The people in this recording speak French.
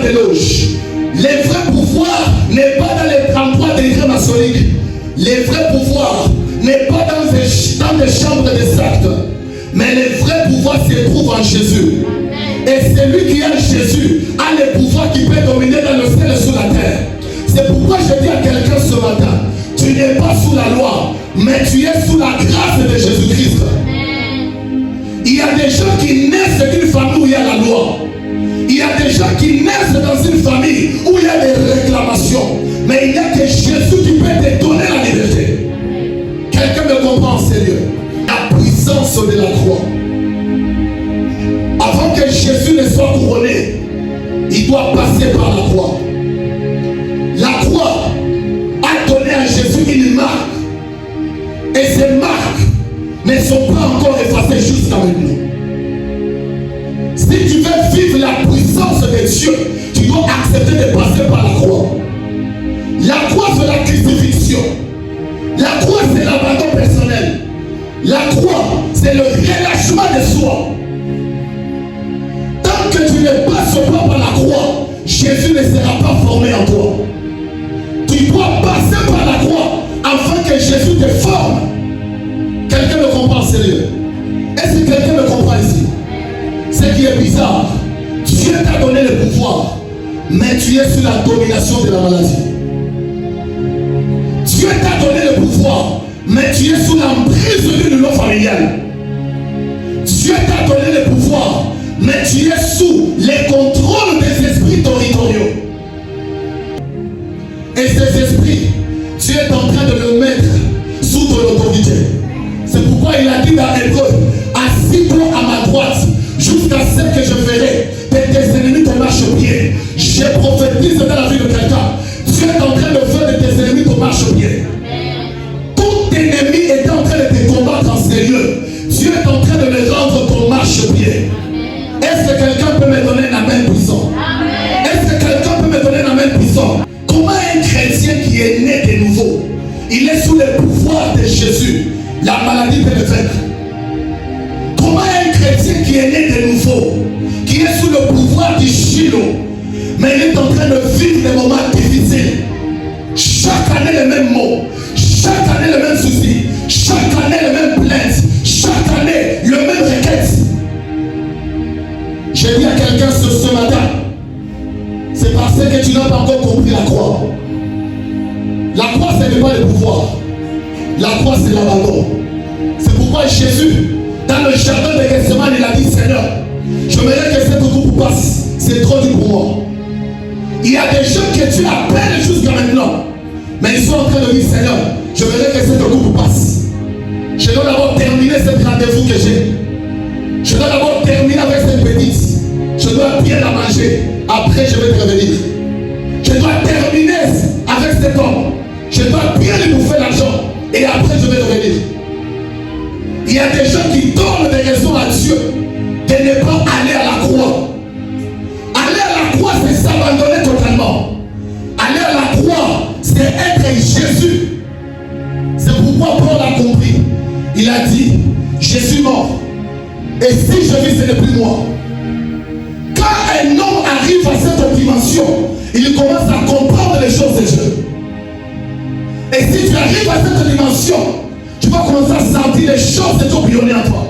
des loges. Le vrai pouvoir n'est pas dans les 33 degrés maçonniques. Le vrai pouvoir n'est pas dans les chambres des actes. Mais le vrai pouvoir se trouve en Jésus. Et celui qui a Jésus a le pouvoir qui peut dominer dans le ciel et sur la terre. C'est pourquoi je dis à quelqu'un ce matin, tu n'es pas sous la loi, mais tu es sous la grâce de Jésus-Christ. Il y a des gens qui naissent d'une famille où il y a la loi. Il y a des gens qui naissent dans une famille où il y a des réclamations. Mais il n'y a que Jésus qui peut te donner la liberté. Quelqu'un me comprend, sérieux? La puissance de la croix. Avant que Jésus ne soit couronné, il doit passer par la croix. La croix a donné à Jésus une marque. Et ces marques ne sont pas encore effacées jusqu'à maintenant. Si tu veux vivre la puissance de Dieu, tu dois accepter de passer par la croix. La croix, c'est la crucifixion. La croix, c'est l'abandon personnel. La croix, c'est le relâchement de soi. Tant que tu ne passes pas par la croix, Jésus ne sera pas formé en toi. Tu dois passer par la croix afin que Jésus te forme. Quelqu'un me comprend sérieux? Est-ce que quelqu'un me comprend ici? Ce qui est bizarre, Dieu t'a donné le pouvoir, mais tu es sous la domination de la maladie. Dieu t'a donné le pouvoir, mais tu es sous l'emprise d'une union familiale. Dieu t'a donné le pouvoir, mais tu es sous les contrôles des esprits territoriaux. Et ces esprits, tu es en train de le mettre sous ton autorité. C'est pourquoi il a dit dans Hébreu, assis-toi à ma droite, jusqu'à ce que je ferai que tes ennemis te marchent au pied. Je prophétise dans la vie de quelqu'un. Dieu est en train de faire de tes ennemis te marchent au pied. Tout ennemi est en train de te combattre en sérieux. Dieu est en train de le rendre ton marche au pied. Est-ce que quelqu'un peut me donner la main puissante? Est-ce que quelqu'un peut me donner la main puissante? Comment un chrétien qui est né de nouveau, il est sous le pouvoir de Jésus, la maladie peut le vaincre? Comment un chrétien qui est né de nouveau, qui est sous le pouvoir du Shiloh, mais il est en train de vivre des moments difficiles, chaque année les mêmes mots, chaque année les mêmes soucis, chaque année les mêmes plaintes, chaque année le même requête? J'ai dit à quelqu'un ce matin, c'est parce que tu n'as pas encore compris la croix. La croix, ce n'est pas le pouvoir. La croix, c'est l'abandon. C'est pourquoi Jésus, dans le jardin de Gethsemane, il a dit, Seigneur, je voudrais que cette coupe passe. C'est trop dur pour moi. Il y a des gens que tu appelles jusqu'à maintenant, mais ils sont en train de dire, Seigneur, je voudrais que cette coupe passe. Je dois d'abord terminer ce rendez-vous que j'ai. Je dois d'abord terminer avec cette petite. Je dois bien la manger. Après, je vais te revenir. Je dois terminer avec cet homme. Je dois bien lui bouffer l'argent. Et après, je vais revenir. Il y a des gens qui donnent des raisons à Dieu de ne pas aller à la croix. Aller à la croix, c'est s'abandonner totalement. Aller à la croix, c'est être Jésus. C'est pourquoi Paul a compris. Il a dit, je suis mort. Et si je vis, ce n'est plus moi. Quand un homme arrive à cette dimension, il commence à comprendre les choses de Dieu. Et si tu arrives à cette dimension, tu vas commencer à sentir les choses de ton bouillonner en toi.